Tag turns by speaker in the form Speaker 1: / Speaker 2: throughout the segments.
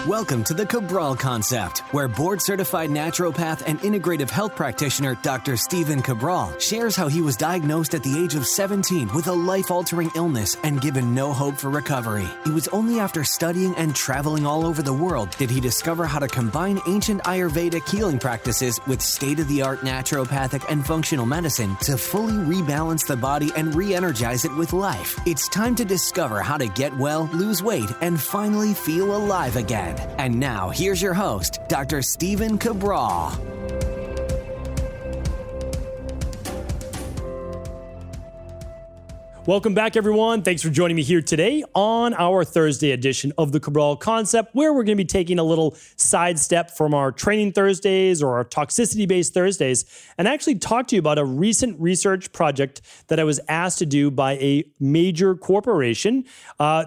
Speaker 1: Welcome to the Cabral Concept, where board-certified naturopath and integrative health practitioner Dr. Stephen Cabral shares how he was diagnosed at the age of 17 with a life-altering illness and given no hope for recovery. It was only after studying and traveling all over the world did he discover how to combine ancient Ayurvedic healing practices with state-of-the-art naturopathic and functional medicine to fully rebalance the body and re-energize it with life. It's time to discover how to get well, lose weight, and finally feel alive again. And now, here's your host, Dr. Stephen Cabral.
Speaker 2: Welcome back, everyone. Thanks for joining me here today on our Thursday edition of the Cabral Concept, where we're going to be taking a little sidestep from our training Thursdays or our toxicity-based Thursdays and actually talk to you about a recent research project that I was asked to do by a major corporation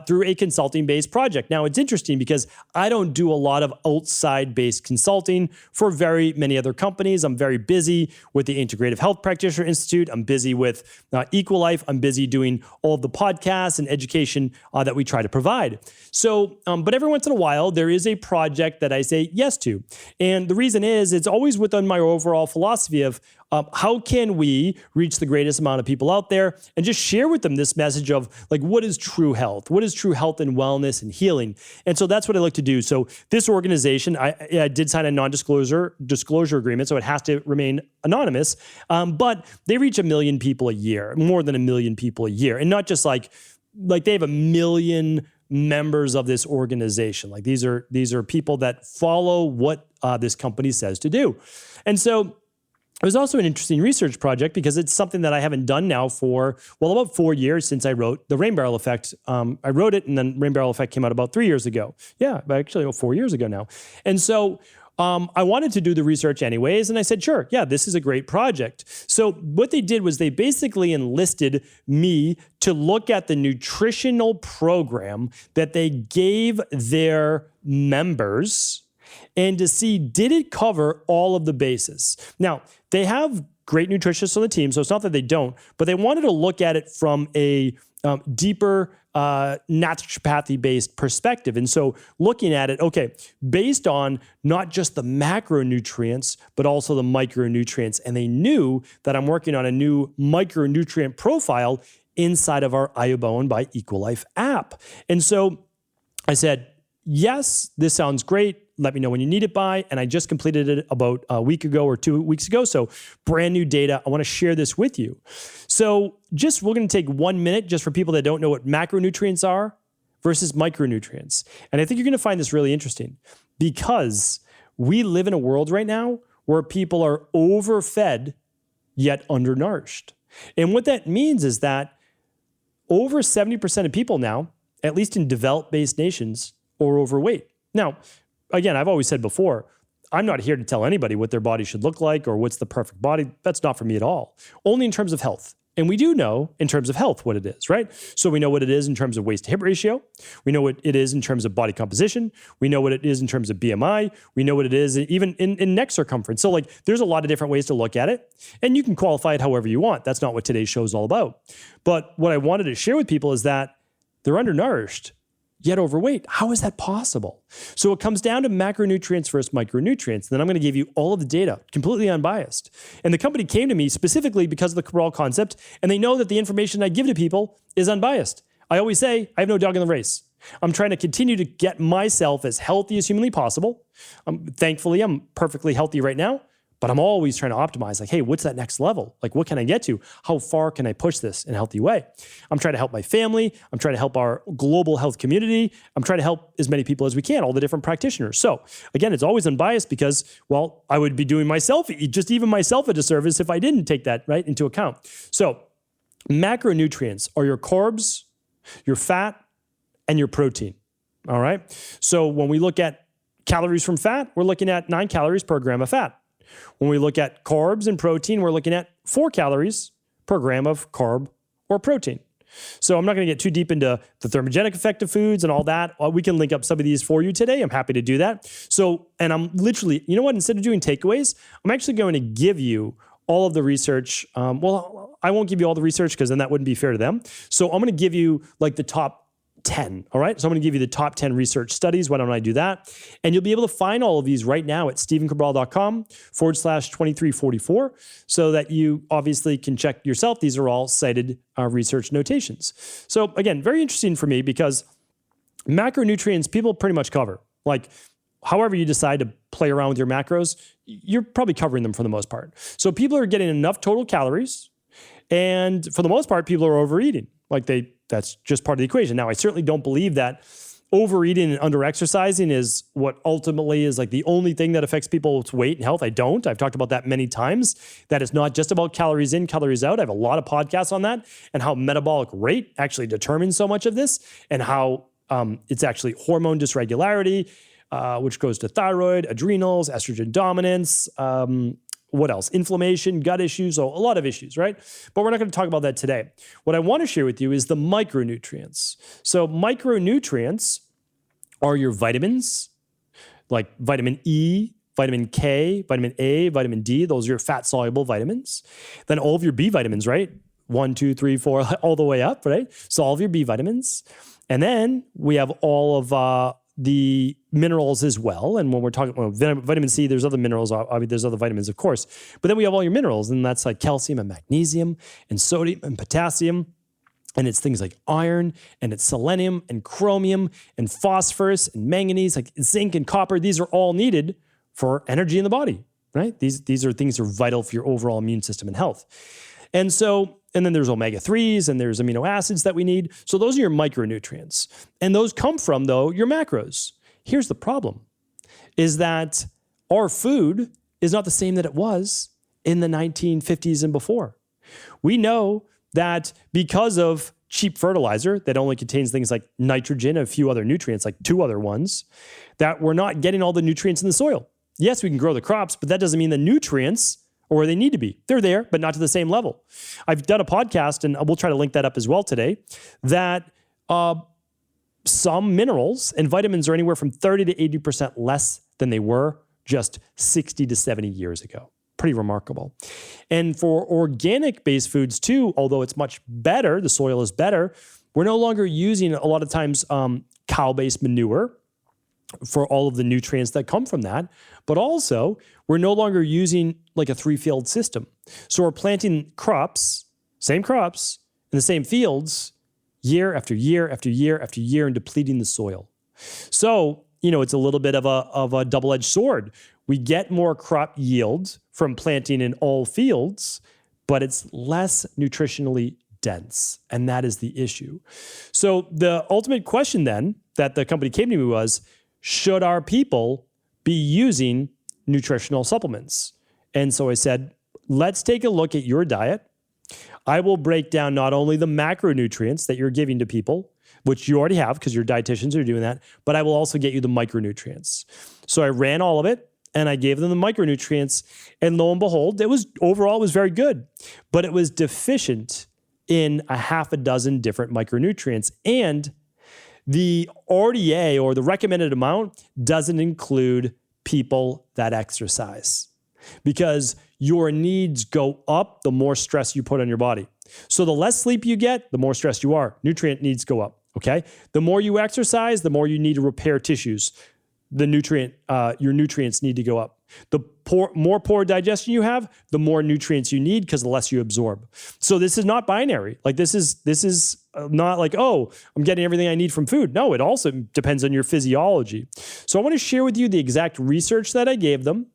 Speaker 2: through a consulting-based project. Now, it's interesting because I don't do a lot of outside-based consulting for very many other companies. I'm very busy with the Integrative Health Practitioner Institute. I'm busy with Equalife. I'm busy doing all of the podcasts and education that we try to provide. So, but every once in a while, there is a project that I say yes to. And the reason is it's always within my overall philosophy of how can we reach the greatest amount of people out there and just share with them this message of like, what is true health? What is true health and wellness and healing? And so that's what I like to do. So this organization, I did sign a non-disclosure agreement, so it has to remain anonymous, but they reach 1 million people a year, more than 1 million people a year. And not just like they have 1 million members of this organization. Like these are people that follow what this company says to do. And so it was also an interesting research project because it's something that I haven't done now for, about 4 years since I wrote The Rain Barrel Effect. I wrote it and then Rain Barrel Effect came out about 3 years ago. Yeah, actually 4 years ago now. And so I wanted to do the research anyways, and I said, sure, yeah, this is a great project. So what they did was they basically enlisted me to look at the nutritional program that they gave their members and to see, did it cover all of the bases? Now, they have great nutritionists on the team, so it's not that they don't, but they wanted to look at it from a deeper naturopathy-based perspective. And so looking at it, okay, based on not just the macronutrients, but also the micronutrients. And they knew that I'm working on a new micronutrient profile inside of our iBone by Equalife app. And so I said, yes, this sounds great. Let me know when you need it by. And I just completed it about a week ago or 2 weeks ago. So brand new data. I want to share this with you. So we're going to take 1 minute just for people that don't know what macronutrients are versus micronutrients. And I think you're going to find this really interesting because we live in a world right now where people are overfed yet undernourished. And what that means is that over 70% of people now, at least in developed-based nations, are overweight. Now, again, I've always said before, I'm not here to tell anybody what their body should look like or what's the perfect body. That's not for me at all. Only in terms of health. And we do know in terms of health what it is, right? So we know what it is in terms of waist to hip ratio. We know what it is in terms of body composition. We know what it is in terms of BMI. We know what it is even in neck circumference. So there's a lot of different ways to look at it. And you can qualify it however you want. That's not what today's show is all about. But what I wanted to share with people is that they're undernourished yet overweight. How is that possible? So it comes down to macronutrients versus micronutrients. Then I'm going to give you all of the data, completely unbiased. And the company came to me specifically because of the Cabral concept, and they know that the information I give to people is unbiased. I always say, I have no dog in the race. I'm trying to continue to get myself as healthy as humanly possible. Thankfully, I'm perfectly healthy right now. But I'm always trying to optimize, hey, what's that next level? What can I get to? How far can I push this in a healthy way? I'm trying to help my family. I'm trying to help our global health community. I'm trying to help as many people as we can, all the different practitioners. So again, it's always unbiased because, I would be doing myself, even myself a disservice if I didn't take that into account. So macronutrients are your carbs, your fat, and your protein, all right? So when we look at calories from fat, we're looking at 9 calories per gram of fat. When we look at carbs and protein, we're looking at 4 calories per gram of carb or protein. So I'm not going to get too deep into the thermogenic effect of foods and all that. We can link up some of these for you today. I'm happy to do that. So, and I'm literally, instead of doing takeaways, I'm actually going to give you all of the research. I won't give you all the research because then that wouldn't be fair to them. So I'm going to give you the top 10. All right. So I'm going to give you the top 10 research studies. Why don't I do that? And you'll be able to find all of these right now at stephencabral.com/2344 so that you obviously can check yourself. These are all cited research notations. So again, very interesting for me because macronutrients people pretty much cover. Like however you decide to play around with your macros, you're probably covering them for the most part. So people are getting enough total calories. And for the most part, people are overeating. That's just part of the equation. Now, I certainly don't believe that overeating and underexercising is what ultimately is like the only thing that affects people's weight and health. I don't. I've talked about that many times, that it's not just about calories in, calories out. I have a lot of podcasts on that and how metabolic rate actually determines so much of this and how it's actually hormone dysregularity, which goes to thyroid, adrenals, estrogen dominance, what else? Inflammation, gut issues, so a lot of issues, right? But we're not going to talk about that today. What I want to share with you is the micronutrients. So micronutrients are your vitamins, like vitamin E, vitamin K, vitamin A, vitamin D. Those are your fat-soluble vitamins. Then all of your B vitamins, right? 1, 2, 3, 4, all the way up, right? So all of your B vitamins. And then we have all of the minerals as well. And when we're talking about vitamin C, there's other minerals, obviously there's other vitamins, of course. But then we have all your minerals, and that's like calcium and magnesium and sodium and potassium. And it's things like iron, and it's selenium and chromium and phosphorus and manganese, like zinc and copper. These are all needed for energy in the body, right? These are things that are vital for your overall immune system and health. And then there's omega-3s and there's amino acids that we need. So those are your micronutrients. And those come from, though, your macros. Here's the problem, is that our food is not the same that it was in the 1950s and before. We know that because of cheap fertilizer that only contains things like nitrogen and a few other nutrients, like 2 other ones, that we're not getting all the nutrients in the soil. Yes, we can grow the crops, but that doesn't mean the nutrients or where they need to be. They're there, but not to the same level. I've done a podcast, and we'll try to link that up as well today, that some minerals and vitamins are anywhere from 30 to 80% less than they were just 60 to 70 years ago. Pretty remarkable. And for organic-based foods too, although it's much better, the soil is better, we're no longer using a lot of times cow-based manure for all of the nutrients that come from that. But also, we're no longer using like a 3-field system. So we're planting crops, same crops, in the same fields, year after year after year after year, and depleting the soil. So, it's a little bit of a double-edged sword. We get more crop yield from planting in all fields, but it's less nutritionally dense. And that is the issue. So the ultimate question then that the company came to me was, should our people be using nutritional supplements? And so I said, let's take a look at your diet. I will break down not only the macronutrients that you're giving to people, which you already have because your dietitians are doing that, but I will also get you the micronutrients. So I ran all of it and I gave them the micronutrients, and lo and behold, it was very good, but it was deficient in a half a dozen different micronutrients. And the RDA, or the recommended amount, doesn't include people that exercise, because your needs go up the more stress you put on your body. So the less sleep you get, the more stressed you are. Nutrient needs go up, okay? The more you exercise, the more you need to repair tissues. Your nutrients need to go up. The more poor digestion you have, the more nutrients you need because the less you absorb. So this is not binary. Like this is not like, oh, I'm getting everything I need from food. No, it also depends on your physiology. So I want to share with you the exact research that I gave them,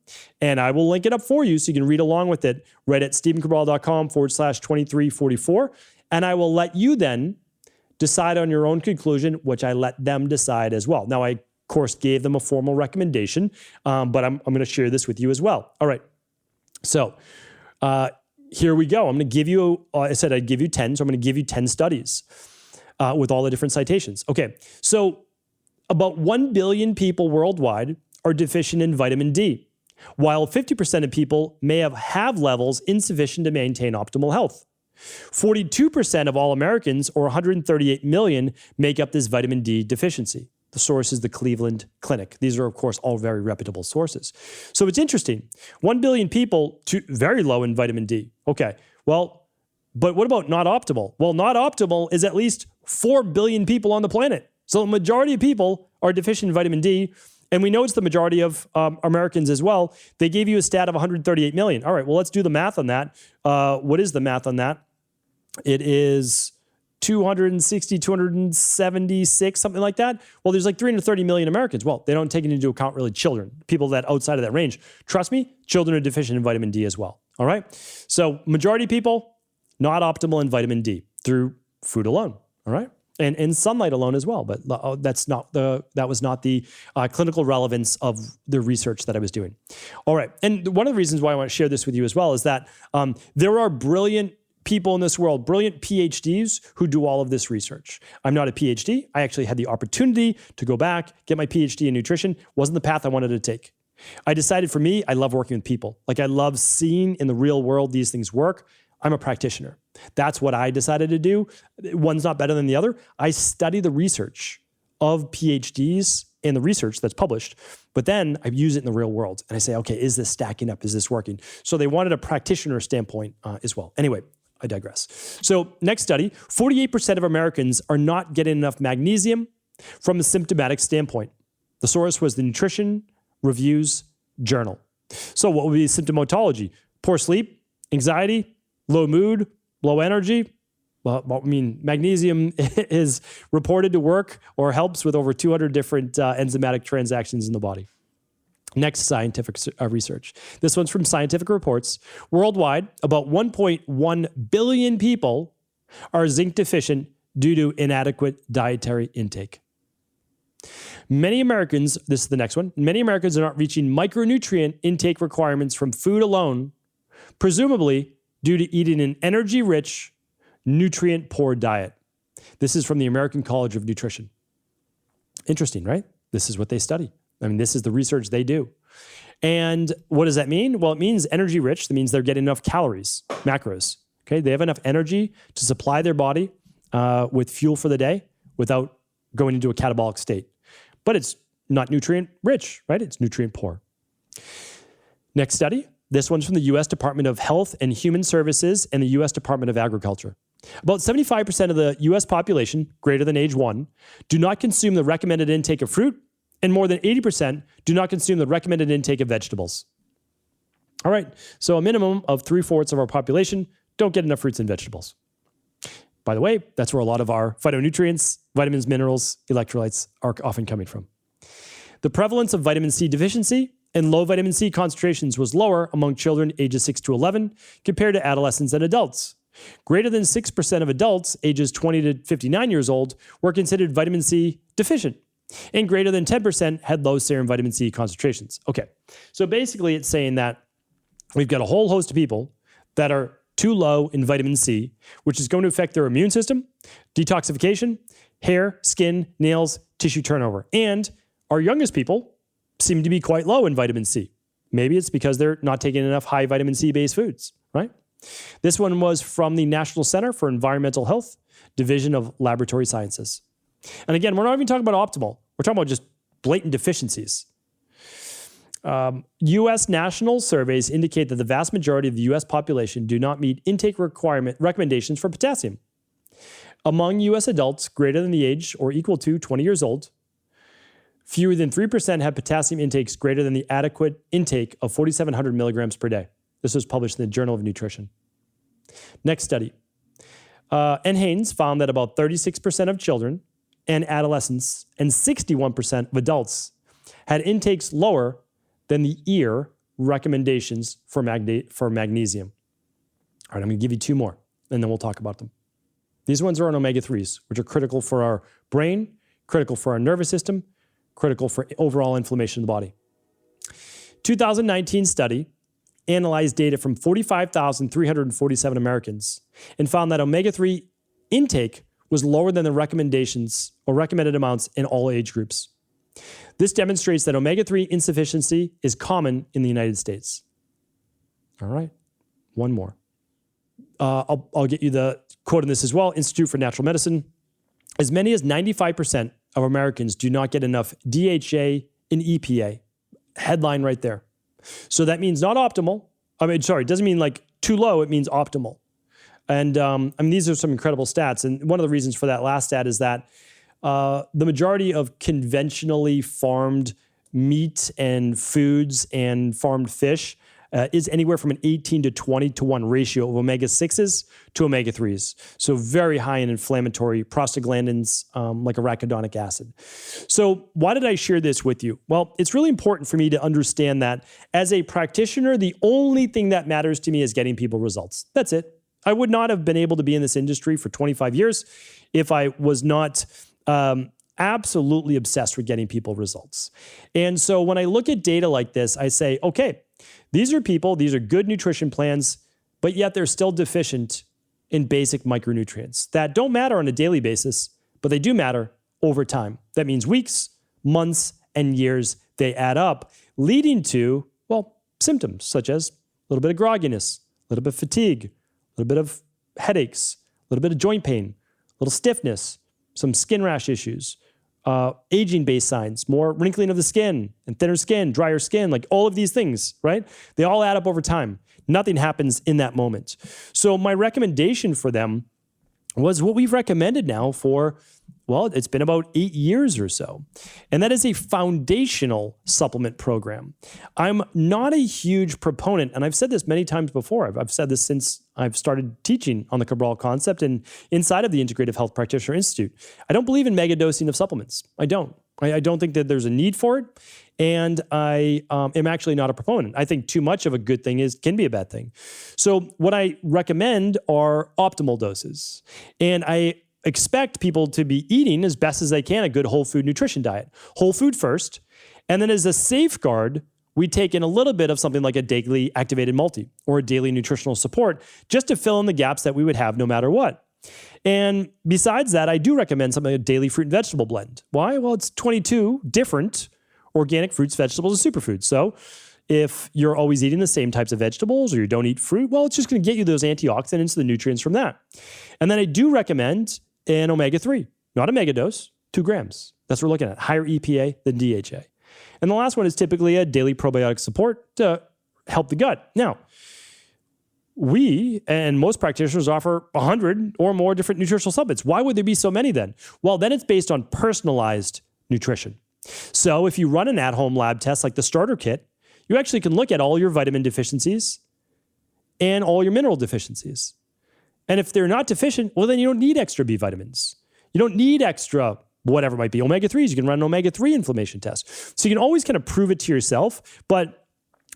Speaker 2: and I will link it up for you so you can read along with it right at stephencabral.com/2344. And I will let you then decide on your own conclusion, which I let them decide as well. Now, I of course, gave them a formal recommendation, but I'm going to share this with you as well. All right. So here we go. I'm going to give you, I said I'd give you 10, so I'm going to give you 10 studies with all the different citations. Okay. So about 1 billion people worldwide are deficient in vitamin D, while 50% of people may have levels insufficient to maintain optimal health. 42% of all Americans, or 138 million, make up this vitamin D deficiency. The source is the Cleveland Clinic. These are, of course, all very reputable sources. So it's interesting. 1 billion people, very low in vitamin D. Okay, well, But what about not optimal? Well, not optimal is at least 4 billion people on the planet. So the majority of people are deficient in vitamin D. And we know it's the majority of Americans as well. They gave you a stat of 138 million. All right, well, let's do the math on that. What is the math on that? It is 260, 276, something like that. Well, there's like 330 million Americans. Well, they don't take into account really children, people that outside of that range. Trust me, children are deficient in vitamin D as well. All right. So majority of people, not optimal in vitamin D through food alone. All right. And sunlight alone as well. But that was not the clinical relevance of the research that I was doing. All right. And one of the reasons why I want to share this with you as well is that there are brilliant people in this world, brilliant PhDs who do all of this research. I'm not a PhD. I actually had the opportunity to go back, get my PhD in nutrition. Wasn't the path I wanted to take. I decided for me, I love working with people. Like I love seeing in the real world these things work. I'm a practitioner. That's what I decided to do. One's not better than the other. I study the research of PhDs and the research that's published, but then I use it in the real world. And I say, okay, is this stacking up? Is this working? So they wanted a practitioner standpoint as well. Anyway, I digress. So next study, 48% of Americans are not getting enough magnesium from a symptomatic standpoint. The source was the Nutrition Reviews Journal. So what would be symptomatology? Poor sleep, anxiety, low mood, low energy. Well, I mean, magnesium is reported to work or helps with over 200 different enzymatic transactions in the body. Next scientific research. This one's from Scientific Reports. Worldwide, about 1.1 billion people are zinc deficient due to inadequate dietary intake. Many Americans, this is the next one, many Americans are not reaching micronutrient intake requirements from food alone, presumably due to eating an energy-rich, nutrient-poor diet. This is from the American College of Nutrition. Interesting, right? This is what they study. I mean, this is the research they do. And what does that mean? Well, it means energy rich. That means they're getting enough calories, macros. Okay, they have enough energy to supply their body with fuel for the day without going into a catabolic state. But it's not nutrient rich, right? It's nutrient poor. Next study. This one's from the U.S. Department of Health and Human Services and the U.S. Department of Agriculture. About 75% of the U.S. population, greater than age 1, do not consume the recommended intake of fruit, and more than 80% do not consume the recommended intake of vegetables. All right, so a minimum of 3/4 of our population don't get enough fruits and vegetables. By the way, that's where a lot of our phytonutrients, vitamins, minerals, electrolytes are often coming from. The prevalence of vitamin C deficiency and low vitamin C concentrations was lower among children ages 6 to 11 compared to adolescents and adults. Greater than 6% of adults ages 20 to 59 years old were considered vitamin C deficient, and greater than 10% had low serum vitamin C concentrations. Okay, so basically it's saying that we've got a whole host of people that are too low in vitamin C, which is going to affect their immune system, detoxification, hair, skin, nails, tissue turnover. And our youngest people seem to be quite low in vitamin C. Maybe it's because they're not taking enough high vitamin C-based foods, right? This one was from the National Center for Environmental Health, Division of Laboratory Sciences. And again, we're not even talking about optimal. We're talking about just blatant deficiencies. U.S. national surveys indicate that the vast majority of the U.S. population do not meet intake recommendations for potassium. Among U.S. adults greater than the age or equal to 20 years old, fewer than 3% have potassium intakes greater than the adequate intake of 4,700 milligrams per day. This was published in the Journal of Nutrition. Next study. N. Haynes found that about 36% of children and adolescents and 61% of adults had intakes lower than the EAR recommendations for magnesium. All right, I'm going to give you 2 more, and then we'll talk about them. These ones are on omega-3s, which are critical for our brain, critical for our nervous system, critical for overall inflammation of the body. 2019 study analyzed data from 45,347 Americans and found that omega-3 intake was lower than the recommendations or recommended amounts in all age groups. This demonstrates that omega-3 insufficiency is common in the United States. All right, one more. I'll get you the quote on this as well. Institute for Natural Medicine. As many as 95% of Americans do not get enough DHA and EPA. Headline right there. So that means not optimal. It doesn't mean like too low. It means optimal. And these are some incredible stats. And one of the reasons for that last stat is that the majority of conventionally farmed meat and foods and farmed fish is anywhere from an 18 to 20 to 1 ratio of omega-6s to omega-3s. So very high in inflammatory prostaglandins like arachidonic acid. So why did I share this with you? Well, it's really important for me to understand that as a practitioner, the only thing that matters to me is getting people results. That's it. I would not have been able to be in this industry for 25 years if I was not absolutely obsessed with getting people results. And so when I look at data like this, I say, okay, these are people, these are good nutrition plans, but yet they're still deficient in basic micronutrients that don't matter on a daily basis, but they do matter over time. That means weeks, months, and years. They add up, leading to, well, symptoms such as a little bit of grogginess, a little bit of fatigue, a little bit of headaches, a little bit of joint pain, a little stiffness, some skin rash issues, aging-based signs, more wrinkling of the skin and thinner skin, drier skin, like all of these things, right? They all add up over time. Nothing happens in that moment. So my recommendation for them was what we've recommended now for, well, it's been about 8 years or so. And that is a foundational supplement program. I'm not a huge proponent, and I've said this many times before. I've said this since I've started teaching on the Cabral concept and inside of the Integrative Health Practitioner Institute. I don't believe in mega dosing of supplements. I don't. I don't think that there's a need for it. And I am actually not a proponent. I think too much of a good thing can be a bad thing. So what I recommend are optimal doses. And I expect people to be eating as best as they can a good whole food nutrition diet. Whole food first. And then as a safeguard, we take in a little bit of something like a daily activated multi or a daily nutritional support just to fill in the gaps that we would have no matter what. And besides that, I do recommend something like a daily fruit and vegetable blend. Why? Well, it's 22 different organic fruits, vegetables, and superfoods. So if you're always eating the same types of vegetables or you don't eat fruit, well, it's just going to get you those antioxidants, the nutrients from that. And then I do recommend an omega-3, not a mega dose, 2 grams. That's what we're looking at, higher EPA than DHA. And the last one is typically a daily probiotic support to help the gut. Now, we and most practitioners offer 100 or more different nutritional supplements. Why would there be so many then? Well, then it's based on personalized nutrition. So if you run an at-home lab test like the starter kit, you actually can look at all your vitamin deficiencies and all your mineral deficiencies. And if they're not deficient, well, then you don't need extra B vitamins. You don't need extra whatever it might be. Omega-3s, you can run an omega-3 inflammation test. So you can always kind of prove it to yourself, but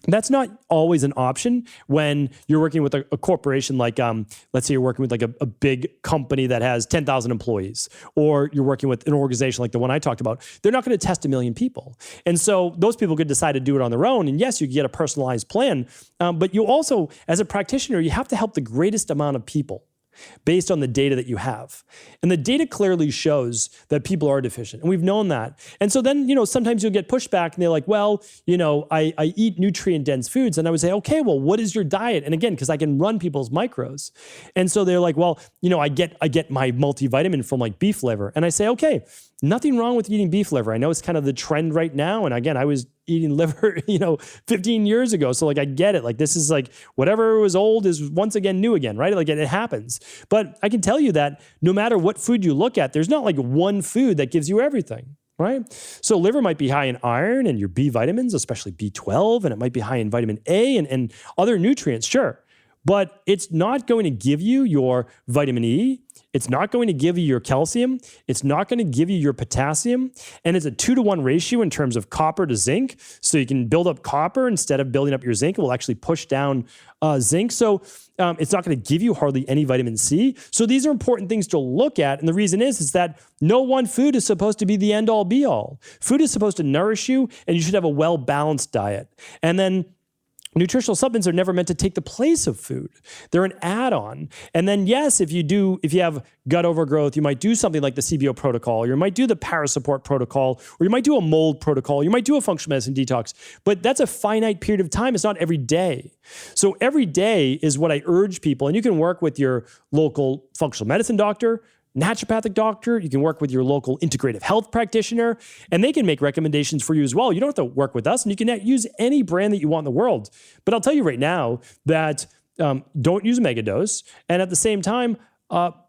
Speaker 2: that's not always an option when you're working with a corporation like, let's say you're working with like a big company that has 10,000 employees, or you're working with an organization like the one I talked about. They're not going to test 1 million people. And so those people could decide to do it on their own. And yes, you can get a personalized plan, but you also, as a practitioner, you have to help the greatest amount of people based on the data that you have. And the data clearly shows that people are deficient. And we've known that. And so then, sometimes you'll get pushback and they're like, well, I eat nutrient-dense foods. And I would say, okay, well, what is your diet? And again, because I can run people's micros. And so they're like, well, I get my multivitamin from like beef liver. And I say, okay, nothing wrong with eating beef liver. I know it's kind of the trend right now. And again, I was eating liver, 15 years ago. So like, I get it. Like, this is like, whatever was old is once again new again, right? Like, it happens. But I can tell you that no matter what food you look at, there's not like one food that gives you everything, right? So liver might be high in iron and your B vitamins, especially B12, and it might be high in vitamin A and other nutrients, sure. But it's not going to give you your vitamin E. It's not going to give you your calcium. It's not going to give you your potassium. And it's a 2-to-1 ratio in terms of copper to zinc. So you can build up copper instead of building up your zinc. It will actually push down zinc. So it's not going to give you hardly any vitamin C. So these are important things to look at. And the reason is that no one food is supposed to be the end all be all. Food is supposed to nourish you, and you should have a well-balanced diet. And then nutritional supplements are never meant to take the place of food. They're an add-on. And then yes, if you have gut overgrowth, you might do something like the CBO protocol, or you might do the Parasupport protocol, or you might do a mold protocol, you might do a functional medicine detox, but that's a finite period of time. It's not every day. So every day is what I urge people, and you can work with your local functional medicine doctor, naturopathic doctor, you can work with your local integrative health practitioner, and they can make recommendations for you as well. You don't have to work with us, and you can use any brand that you want in the world. But I'll tell you right now that don't use a mega dose. And at the same time,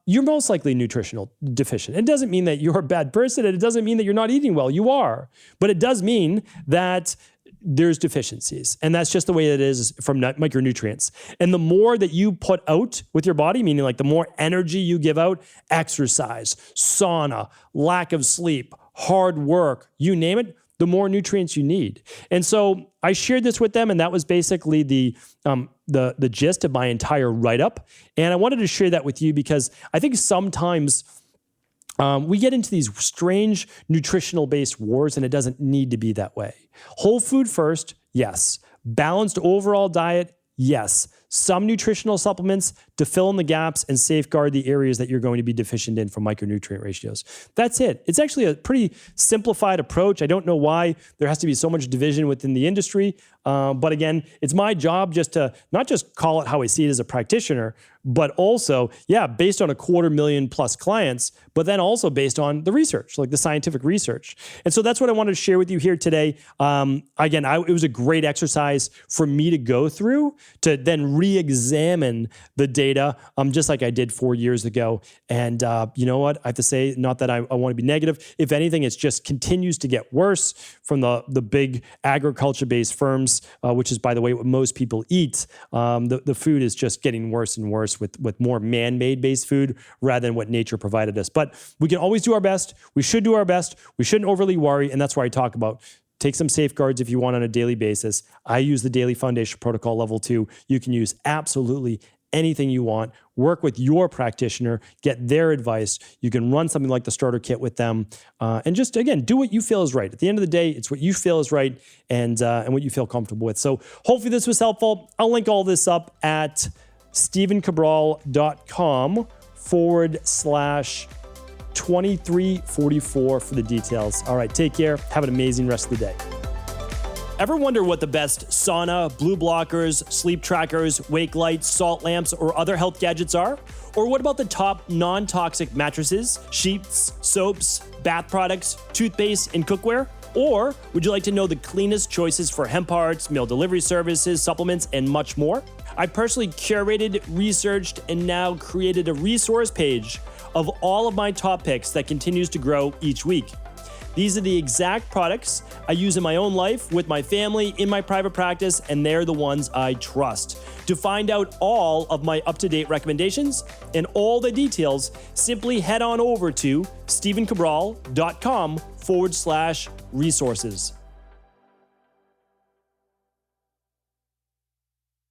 Speaker 2: you're most likely nutritional deficient. It doesn't mean that you're a bad person, and it doesn't mean that you're not eating well. You are. But it does mean that there's deficiencies. And that's just the way it is from micronutrients. And the more that you put out with your body, meaning like the more energy you give out, exercise, sauna, lack of sleep, hard work, you name it, the more nutrients you need. And so I shared this with them, and that was basically the gist of my entire write-up. And I wanted to share that with you because I think sometimes we get into these strange nutritional-based wars, and it doesn't need to be that way. Whole food first, yes. Balanced overall diet, yes. Some nutritional supplements to fill in the gaps and safeguard the areas that you're going to be deficient in from micronutrient ratios. That's it. It's actually a pretty simplified approach. I don't know why there has to be so much division within the industry. But again, it's my job just to not just call it how I see it as a practitioner, but also, based on 250,000+ clients, but then also based on the research, like the scientific research. And so that's what I wanted to share with you here today. Again, it was a great exercise for me to go through to then re-examine the data, just like I did 4 years ago. And you know what? I have to say, not that I want to be negative. If anything, it just continues to get worse from the big agriculture-based firms, which is, by the way, what most people eat. The food is just getting worse and worse with more man-made based food rather than what nature provided us. But we can always do our best. We should do our best. We shouldn't overly worry. And that's why I talk about take some safeguards if you want on a daily basis. I use the Daily Foundation Protocol Level 2. You can use absolutely anything you want. Work with your practitioner, get their advice. You can run something like the starter kit with them, and just, again, do what you feel is right. At the end of the day, it's what you feel is right and what you feel comfortable with. So hopefully this was helpful. I'll link all this up at stevencabral.com/2344 for the details. All right, take care. Have an amazing rest of the day. Ever wonder what the best sauna, blue blockers, sleep trackers, wake lights, salt lamps, or other health gadgets are? Or what about the top non-toxic mattresses, sheets, soaps, bath products, toothpaste, and cookware? Or would you like to know the cleanest choices for hemp parts, meal delivery services, supplements, and much more? I personally curated, researched, and now created a resource page of all of my top picks that continues to grow each week. These are the exact products I use in my own life, with my family, in my private practice, and they're the ones I trust. To find out all of my up-to-date recommendations and all the details, simply head on over to stevencabral.com/resources.